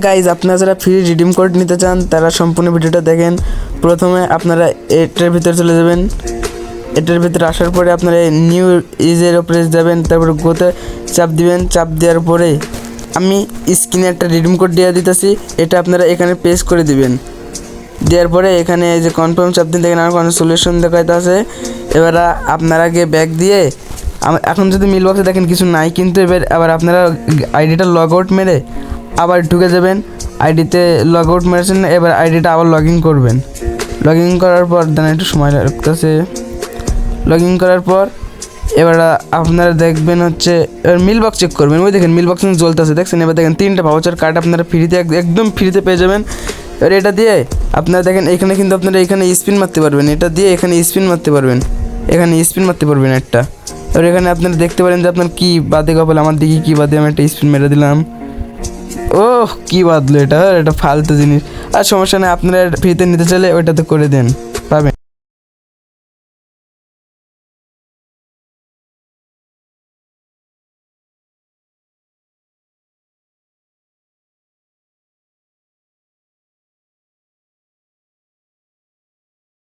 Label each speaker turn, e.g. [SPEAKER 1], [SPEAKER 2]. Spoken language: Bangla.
[SPEAKER 1] গাইজ, আপনারা যারা ফ্রি রিডিম কোড নিতে চান তারা সম্পূর্ণ ভিডিওটা দেখেন। প্রথমে আপনারা এটার ভিতরে চলে যাবেন। এটার ভিতরে আসার পরে আপনারা নিউ ইজের ওপরে যাবেন, তারপরে গোতে চাপ দিবেন। চাপ দেওয়ার পরে আমি স্ক্রিনে একটা রিডিম কোড দিয়ে দিতেছি, এটা আপনারা এখানে পেস্ট করে দিবেন। দেওয়ার পরে এখানে এই যে কনফার্ম চাপ দিন, দেখেন আমার কোনো সলিউশন দেখাইতে আছে। এবার আপনারা গিয়ে ব্যাক দিয়ে এখন যদি মিল বক্সে দেখেন কিছু নাই, কিন্তু এবার আবার আপনারা আইডিটা লগ আউট মেরে আবার ঢুকে যাবেন। আইডিতে লগ আউট মেরেছেন, এবার আইডিটা আবার লগ ইন করবেন। লগ ইন করার পর দেন একটু সময় লাগতেছে। লগ ইন করার পর এবার আপনারা দেখবেন হচ্ছে এবার মিল বক্স চেক করবেন। ওই দেখেন মিল বক্স জ্বলতেছে, দেখছেন? এবার দেখেন 3টা ভাউচার কার্ড আপনারা ফ্রিতে একদম ফ্রিতে পেয়ে যাবেন। এবার এটা দিয়ে আপনারা দেখেন এখানে কিন্তু আপনারা এখানে স্পিন মারতে পারবেন। এটা দিয়ে এখানে স্পিন মারতে পারবেন, এখানে স্পিন মারতে পারবেন একটা। এবার এখানে আপনারা দেখতে পারেন যে আপনার কী বাদে কপাল, আমার দিকে কী বাদে, আমি একটা স্পিন মেরে দিলাম। ওহ, কী বাদলো এটা ফালতু জিনিস। আর সমস্যা নেই, আপনারা ফ্রিতে নিতে চাইলে ওইটাতে করে দেন।